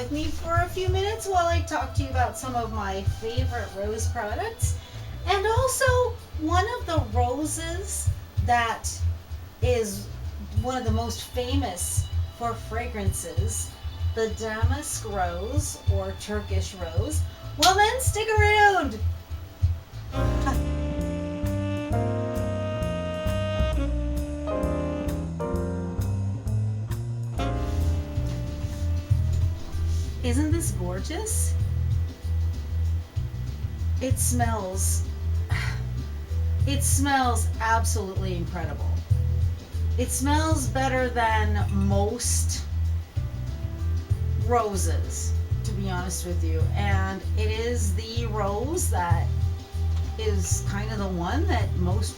with me for a few minutes while I talk to you about some of my favorite rose products. And also, one of the roses that is one of the most famous for fragrances, the Damask Rose or Turkish Rose. Well, then, stick around! Isn't this gorgeous? It smells. It smells absolutely incredible. It smells better than most roses, to be honest with you. And it is the rose that is kind of the one that most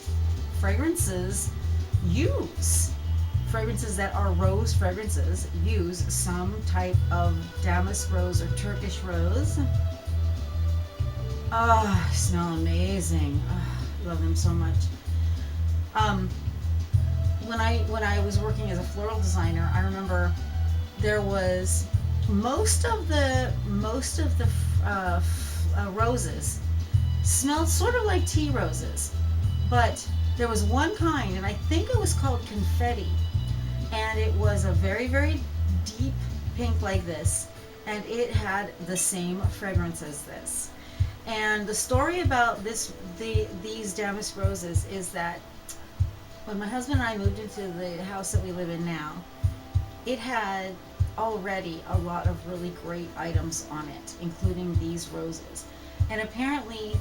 fragrances use. Fragrances that are rose fragrances use some type of damask rose or Turkish rose. Ah, smell amazing. Love them so much. When I was working as a floral designer, I remember there was most of the roses smelled sort of like tea roses, but there was one kind, and I think it was called confetti, and it was a very, very deep pink like this, and it had the same fragrance as this. And the story about these damask roses is that when my husband and I moved into the house that we live in now, it had already a lot of really great items on it, including these roses. And apparently,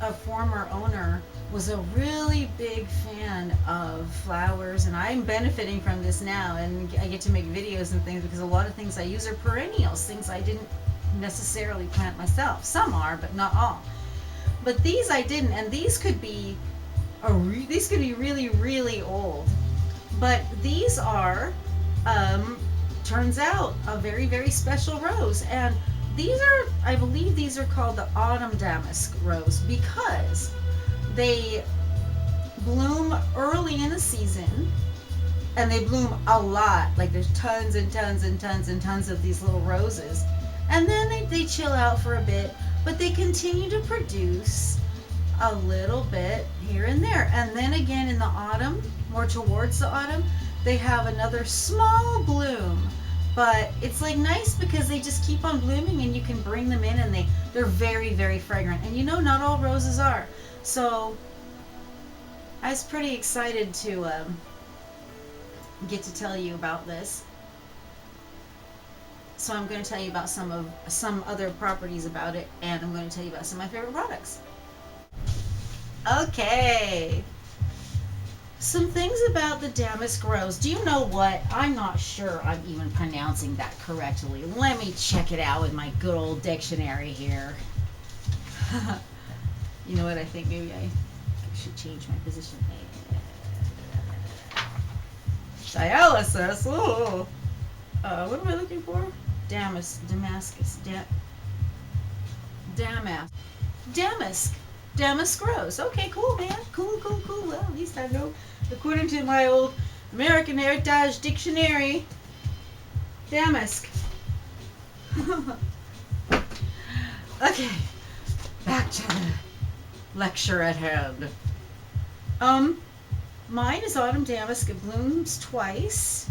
a former owner was a really big fan of flowers, and I'm benefiting from this now, and I get to make videos and things because a lot of things I use are perennials, things I didn't necessarily plant myself. Some are, but not all. But these I didn't, and these could be really, really old. But these are, turns out, a very, very special rose. And these are, I believe these are called the autumn damask rose because they bloom early in the season, and they bloom a lot. Like there's tons and tons and tons and tons of these little roses. And then they chill out for a bit, but they continue to produce a little bit here and there. And then again in the autumn, more towards the autumn, they have another small bloom. But it's like nice because they just keep on blooming, and you can bring them in, and they're very, very fragrant. And you know, not all roses are. So I was pretty excited to get to tell you about this. So I'm going to tell you about some other properties about it, and I'm going to tell you about some of my favorite products. Okay. Some things about the Damask Rose. Do you know what? I'm not sure I'm even pronouncing that correctly. Let me check it out with my good old dictionary here. You know what? I think maybe I should change my position. Dialysis. Ooh. What am I looking for? Damascus. Damask Rose. Okay, cool, man. Cool. Well, at least I know, according to my old American Heritage Dictionary, Damask. Okay, back to the lecture at hand. Mine is autumn damask. It blooms twice.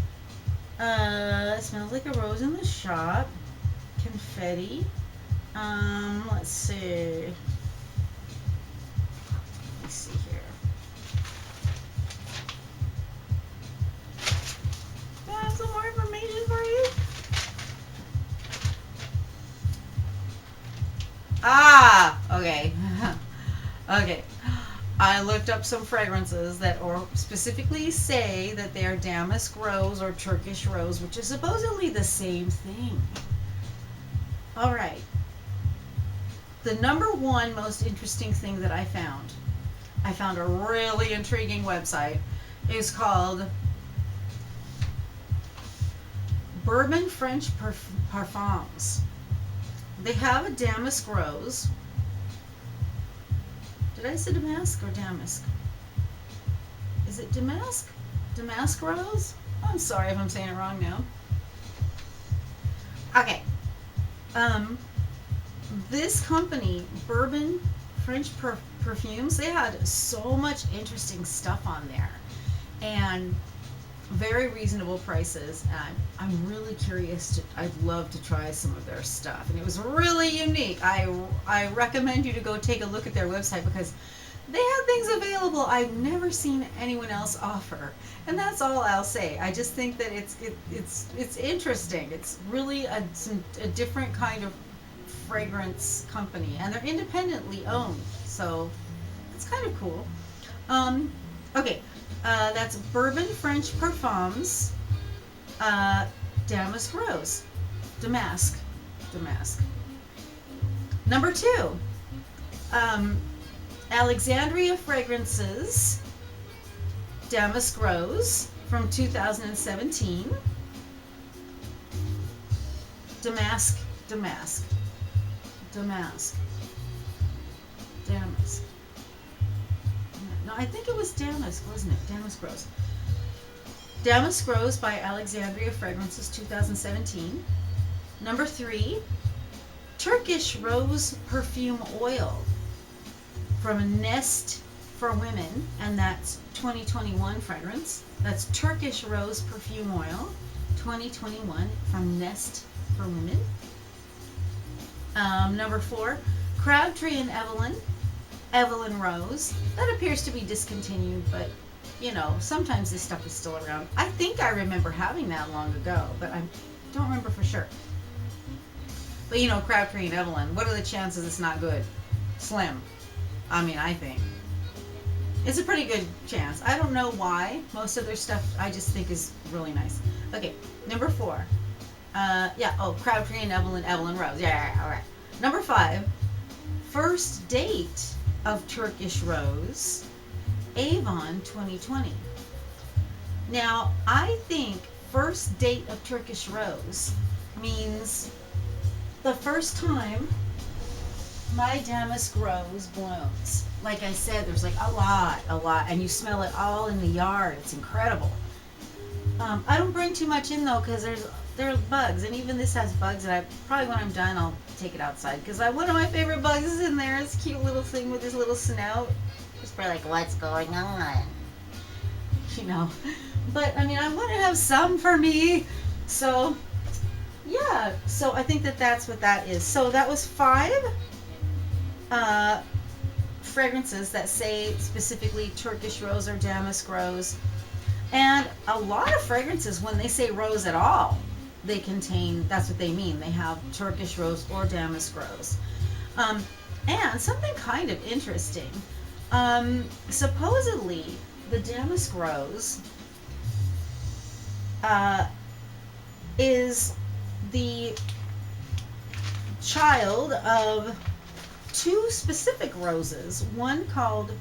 It smells like a rose in the shop. Confetti. Let's see. Let's see here. Do I have some more information for you? Okay. Okay. I looked up some fragrances that or specifically say that they are damask rose or Turkish rose, which is supposedly the same thing. All right. The number one most interesting thing that I found a really intriguing website. It's called Bourbon French Parfums. They have a damask rose. Did I say damask or damask? Is it damask? Damask rose? I'm sorry if I'm saying it wrong now. Okay. Um, this company, Bourbon French Perfumes, they had so much interesting stuff on there, and very reasonable prices. And I'm really curious to. I'd love to try some of their stuff, and it was really unique. I recommend you to go take a look at their website because they have things available I've never seen anyone else offer, and that's all I'll say. I just think that it's interesting. It's really a different kind of fragrance company, and they're independently owned, so it's kind of cool. Okay, that's Bourbon French Parfums, uh, Damask Rose, Damask, Damask. Number two, um, Alexandria Fragrances, Damask Rose from 2017. Damask, Damask, Damask, Damask. No, I think it was Damask, wasn't it? Damask Rose. Damask Rose by Alexandria Fragrances 2017. Number three, Turkish Rose Perfume Oil from Nest for Women, and that's 2021 fragrance. That's Turkish Rose Perfume Oil 2021 from Nest for Women. Number four, Crabtree and Evelyn Rose. That appears to be discontinued, but you know, sometimes this stuff is still around. I think I remember having that long ago, but I don't remember for sure. But you know, Crabtree and Evelyn, what are the chances it's not good? Slim. I mean, I think. It's a pretty good chance. I don't know why. Most of their stuff I just think is really nice. Okay, number four. Crabtree and Evelyn Rose. Yeah, all right. Number five, First Date of Turkish Rose, Avon 2020. Now, I think First Date of Turkish Rose means the first time my damask rose blooms. Like I said, there's like a lot, and you smell it all in the yard. It's incredible. I don't bring too much in though, because there are bugs, and even this has bugs. And probably when I'm done, I'll take it outside because one of my favorite bugs is in there. It's a cute little thing with his little snout. It's probably like, what's going on? You know. But I mean, I want to have some for me. So yeah. So I think that's what that is. So that was five fragrances that say specifically Turkish Rose or Damask Rose. And a lot of fragrances, when they say rose at all, they contain, that's what they mean. They have Turkish Rose or Damask Rose. And something kind of interesting. Supposedly, the Damask Rose is the child of two specific roses. One called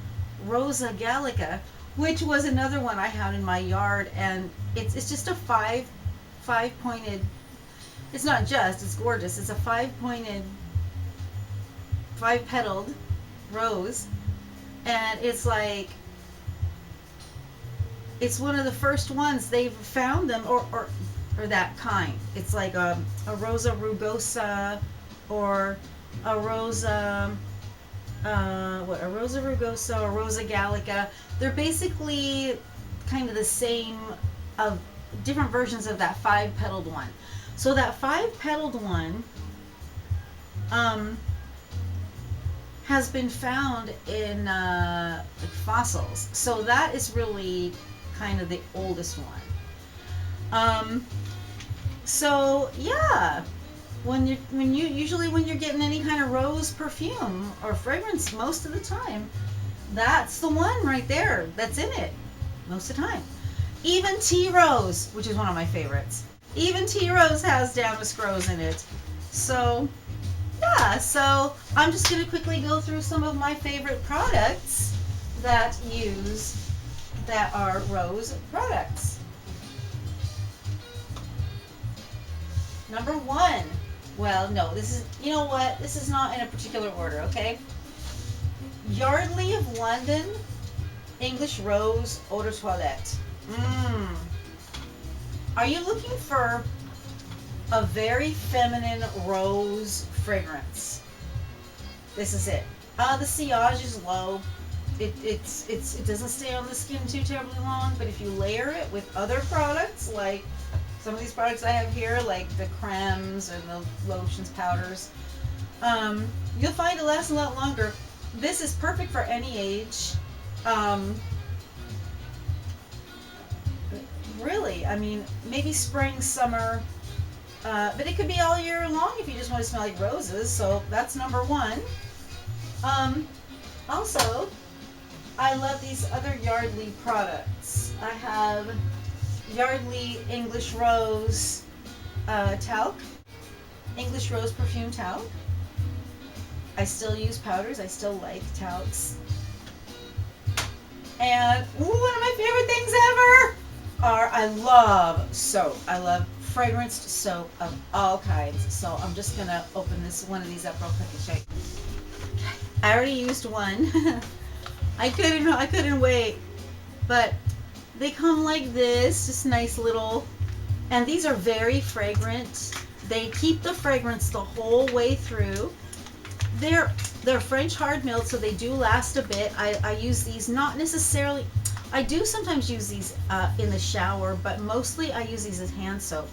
Rosa Gallica, which was another one I had in my yard, and it's just a five-pointed. It's not just, it's gorgeous. It's a five-pointed, five-petaled rose, and it's like, it's one of the first ones they've found them, or that kind. It's like a Rosa rugosa, or a Rosa, a Rosa rugosa, or Rosa Gallica. They're basically kind of the same, of different versions of that five-petaled one. So that five-petaled one has been found in like fossils. So that is really kind of the oldest one. So yeah, when you're getting any kind of rose perfume or fragrance, most of the time, that's the one right there that's in it most of the time. Even Tea Rose, which is one of my favorites, even Tea Rose has Damask Rose in it. So yeah, so I'm just going to quickly go through some of my favorite products that are rose products. Number one. Well, no, this is not in a particular order, okay? Yardley of London English Rose Eau de Toilette. Are you looking for a very feminine rose fragrance. This is it. The sillage is low. It doesn't stay on the skin too terribly long, but if you layer it with other products, like some of these products I have here, like the cremes and the lotions, powders, you'll find it lasts a lot longer. This is perfect for any age. Really, I mean, maybe spring, summer, but it could be all year long if you just want to smell like roses. So that's number one. Also, I love these other Yardley products. I have Yardley English Rose talc, English Rose perfume talc. I still use powders. I still like talcs. And one of my favorite things ever are, I love soap. I love fragranced soap of all kinds. So I'm just gonna open one of these up real quick and show you. I already used one. I couldn't wait. But they come like this, just nice little, and these are very fragrant. They keep the fragrance the whole way through. They're French hard milled, so they do last a bit. I use these not necessarily. I do sometimes use these in the shower, but mostly I use these as hand soap.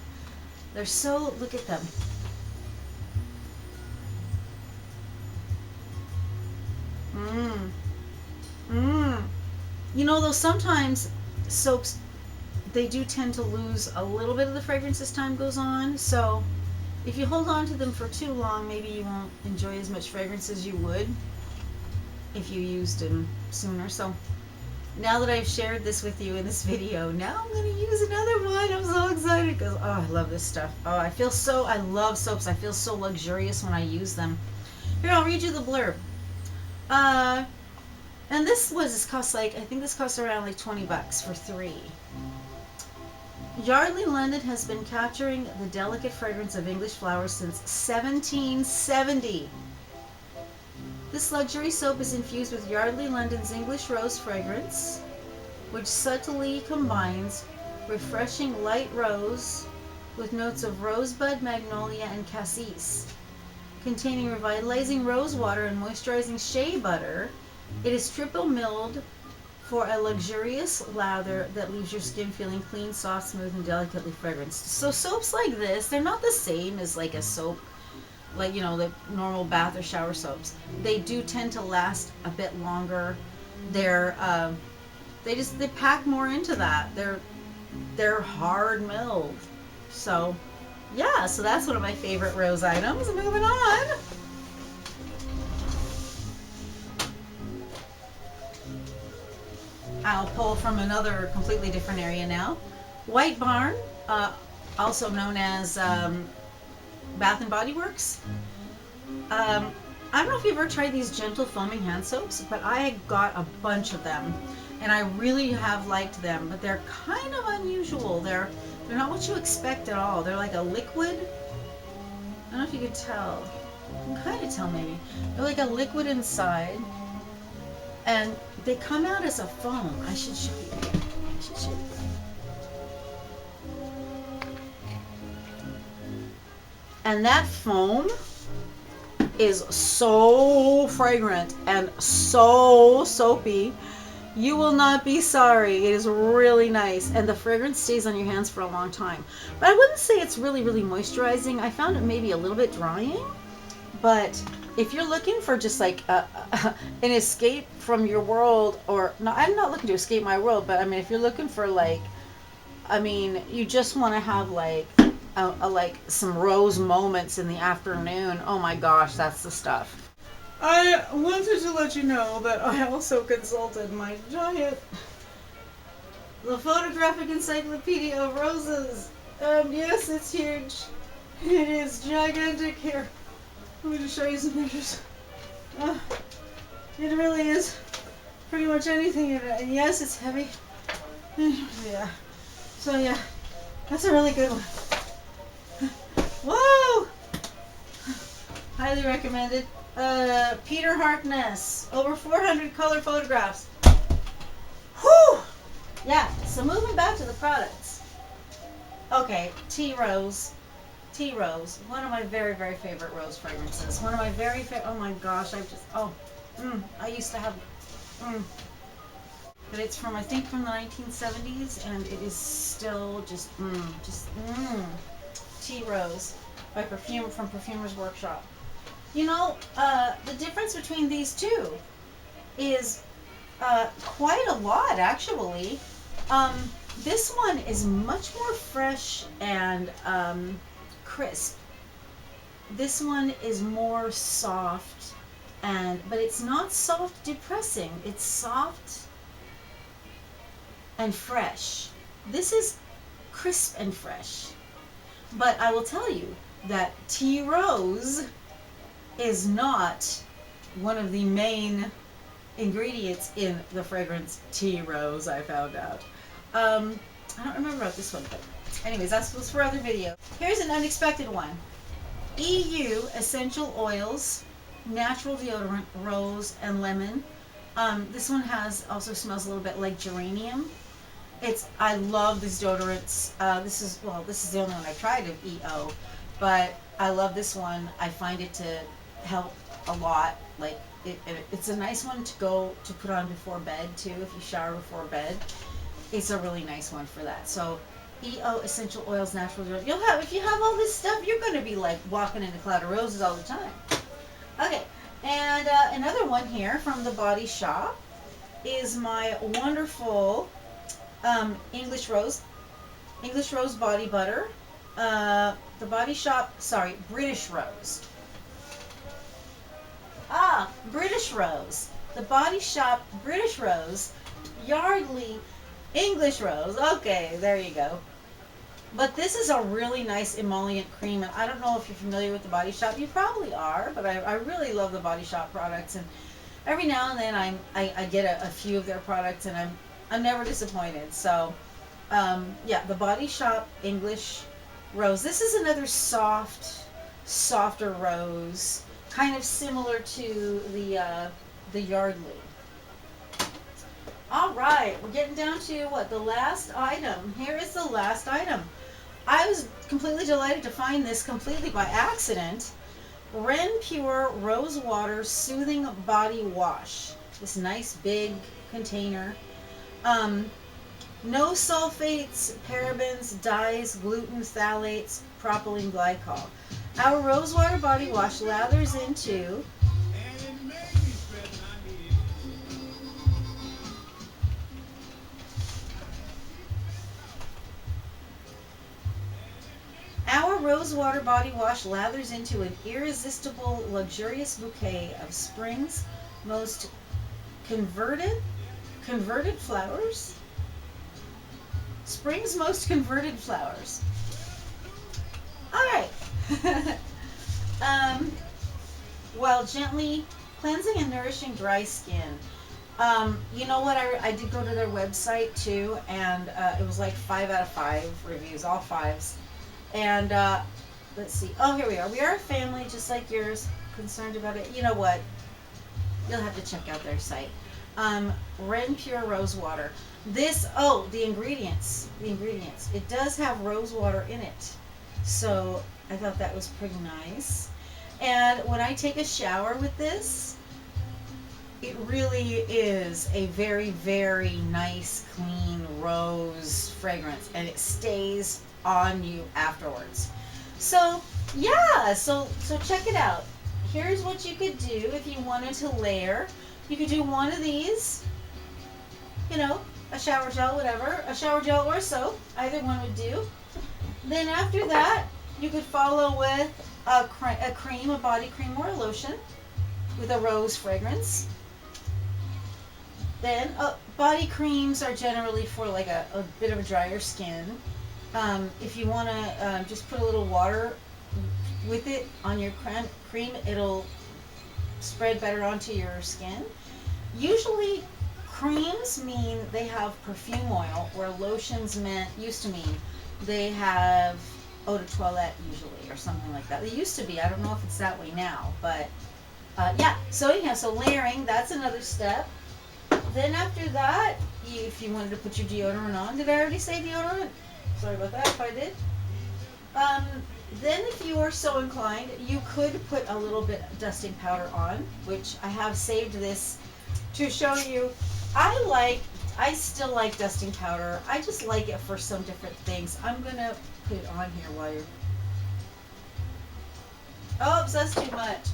They're so, look at them. You know, though sometimes soaps, they do tend to lose a little bit of the fragrance as time goes on. So if you hold on to them for too long, maybe you won't enjoy as much fragrance as you would if you used them sooner. So now that I've shared this with you in this video, now I'm going to use another one. I'm so excited because, oh, I love this stuff. Oh, I love soaps. I feel so luxurious when I use them. Here, I'll read you the blurb. And this costs like, I think this costs around like 20 bucks for 3. Yardley London has been capturing the delicate fragrance of English flowers since 1770. This luxury soap is infused with Yardley London's English Rose fragrance, which subtly combines refreshing light rose with notes of rosebud, magnolia, and cassis. Containing revitalizing rose water and moisturizing shea butter, it is triple milled for a luxurious lather that leaves your skin feeling clean, soft, smooth, and delicately fragranced. So soaps like this, they're not the same as like a soap, like, you know, the normal bath or shower soaps. They do tend to last a bit longer. They pack more into that. They're hard milled. So yeah, so that's one of my favorite rose items. Moving on. I'll pull from another completely different area now. White Barn, also known as Bath and Body Works. I don't know if you've ever tried these gentle foaming hand soaps, but I got a bunch of them, and I really have liked them. But they're kind of unusual. They're not what you expect at all. They're like a liquid. I don't know if you could tell. You can kind of tell maybe. They're like a liquid inside, and they come out as a foam. I should show you. And that foam is so fragrant and so soapy. You will not be sorry. It is really nice. And the fragrance stays on your hands for a long time. But I wouldn't say it's really, really moisturizing. I found it maybe a little bit drying. But if you're looking for just like an escape from your world, or no, I'm not looking to escape my world, but I mean, if you're looking for like, I mean, you just want to have like like some rose moments in the afternoon. Oh my gosh, that's the stuff. I wanted to let you know that I also consulted my giant, the Photographic Encyclopedia of Roses. And yes, it's huge. It is gigantic. Here, let me just show you some pictures. It really is pretty much anything in it. And yes, it's heavy. Yeah. So yeah, that's a really good one. Whoa! Highly recommended. Peter Harkness, over 400 color photographs. Whew! Yeah, so moving back to the products. Okay, Tea Rose. Tea Rose, one of my very, very favorite rose fragrances. One of my very favorite, oh my gosh, I used to have, mm, but it's from, I think, from the 1970s, and it is still Tea Rose by from Perfumer's Workshop. The difference between these two is quite a lot, actually. Um, this one is much more fresh and crisp. This one is more soft, but it's not soft depressing. It's soft and fresh. This is crisp and fresh. But I will tell you that Tea Rose is not one of the main ingredients in the fragrance Tea Rose, I found out. I don't remember about this one, but anyways, that was for other video. Here's an unexpected one. EU Essential Oils, Natural Deodorant, Rose and Lemon. This one also smells a little bit like geranium. I love these deodorants. This is the only one I've tried of EO, but I love this one. I find it to help a lot. Like it's a nice one to put on before bed too. If you shower before bed, it's a really nice one for that. So EO Essential Oils Natural Deodorant. If you have all this stuff, you're going to be like walking in a cloud of roses all the time. Okay, and another one here from the Body Shop is my wonderful English Rose Body Butter. The Body Shop, British Rose. British Rose. The Body Shop British Rose. Yardley English Rose. Okay, there you go. But this is a really nice emollient cream, and I don't know if you're familiar with the Body Shop. You probably are, but I really love the Body Shop products, and every now and then I get a few of their products, and I'm never disappointed. So, the Body Shop English Rose. This is another softer rose, kind of similar to the Yardley. All right, we're getting down to the last item. Here is the last item. I was completely delighted to find this completely by accident. Ren Pure Rose Water Soothing Body Wash. This nice big container. No sulfates, parabens, dyes, gluten, phthalates, propylene glycol. Our rosewater body wash lathers into an irresistible, luxurious bouquet of spring's most converted flowers. Spring's most converted flowers. All right. While gently cleansing and nourishing dry skin. You know what? I did go to their website too, and it was like 5 out of 5 reviews, all 5s. And let's see. Oh, here we are. We are a family just like yours, concerned about it. You know what? You'll have to check out their site. Ren Pure Rose Water. The ingredients. It does have rose water in it. So I thought that was pretty nice. And when I take a shower with this, it really is a very, very nice, clean rose fragrance. And it stays on you afterwards. So, yeah. So check it out. Here's what you could do if you wanted to layer. You could do one of these, a shower gel, whatever, a shower gel or soap, either one would do. Then after that, you could follow with a cream, a body cream or a lotion with a rose fragrance. Then body creams are generally for like a bit of a drier skin. If you want to just put a little water with it on your cream, it'll spread better onto your skin. Usually creams mean they have perfume oil, where lotions used to mean they have eau de toilette usually, or something like that. They used to be. I don't know if it's that way now, but yeah. So anyhow, so layering, that's another step. Then after that, if you wanted to put your deodorant on, did I already say deodorant? Sorry about that if I did. Then you are so inclined, you could put a little bit of dusting powder on, which I have saved this to show you. I still like dusting powder. I just like it for some different things. I'm gonna put it on here while you're. Oops, that's too much.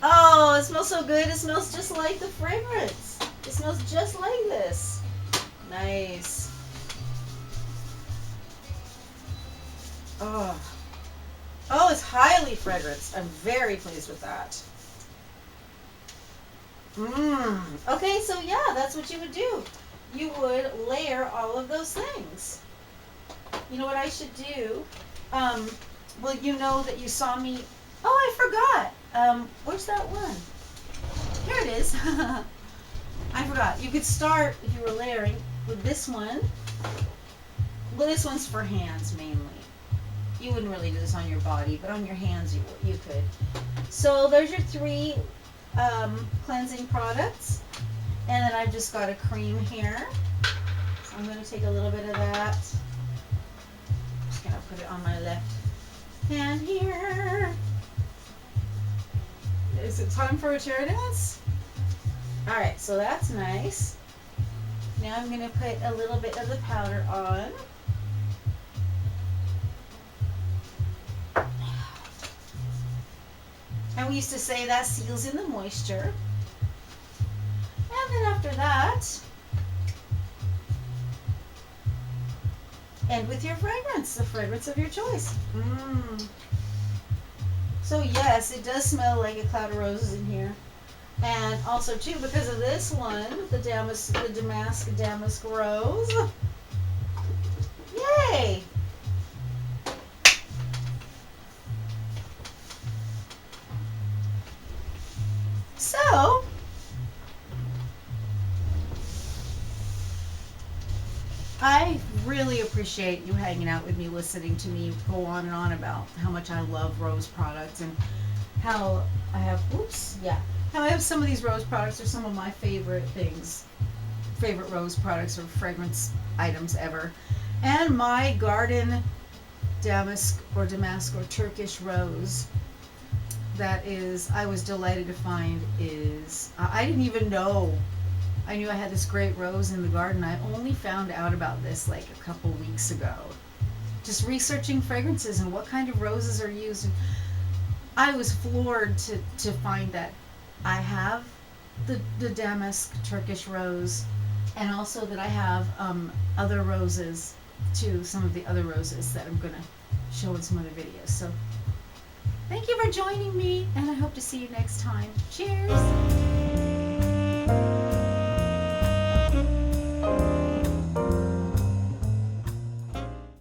Oh, it smells so good. It smells just like the fragrance. It smells just like this. Nice. Oh. Oh, it's highly fragranced. I'm very pleased with that. Okay, so yeah, that's what you would do. You would layer all of those things. You know what I should do? Well, you know that you saw me. Oh, I forgot. Where's that one? Here it is. I forgot. You could start, if you were layering, with this one. Well, this one's for hands mainly. You wouldn't really do this on your body, but on your hands you could. So there's your 3 cleansing products. And then I've just got a cream here. So I'm going to take a little bit of that. Just going to put it on my left hand here. Is it time for a chair dance? Alright, so that's nice. Now I'm going to put a little bit of the powder on. And we used to say that seals in the moisture. And then after that, end with your fragrance, the fragrance of your choice. So yes, it does smell like a cloud of roses in here. And also too, because of this one, the Damask Rose. Yay! So, I really appreciate you hanging out with me, listening to me go on and on about how much I love rose products and how I have, how I have some of these rose products are some of my favorite things, favorite rose products or fragrance items ever. And my garden damask or Turkish rose that is, I was delighted to find is, I didn't even know. I knew I had this great rose in the garden. I only found out about this like a couple weeks ago. Just researching fragrances and what kind of roses are used. And I was floored to find that I have the Damask Turkish rose, and also that I have other roses too, some of the other roses that I'm going to show in some other videos. So thank you for joining me, and I hope to see you next time. Cheers!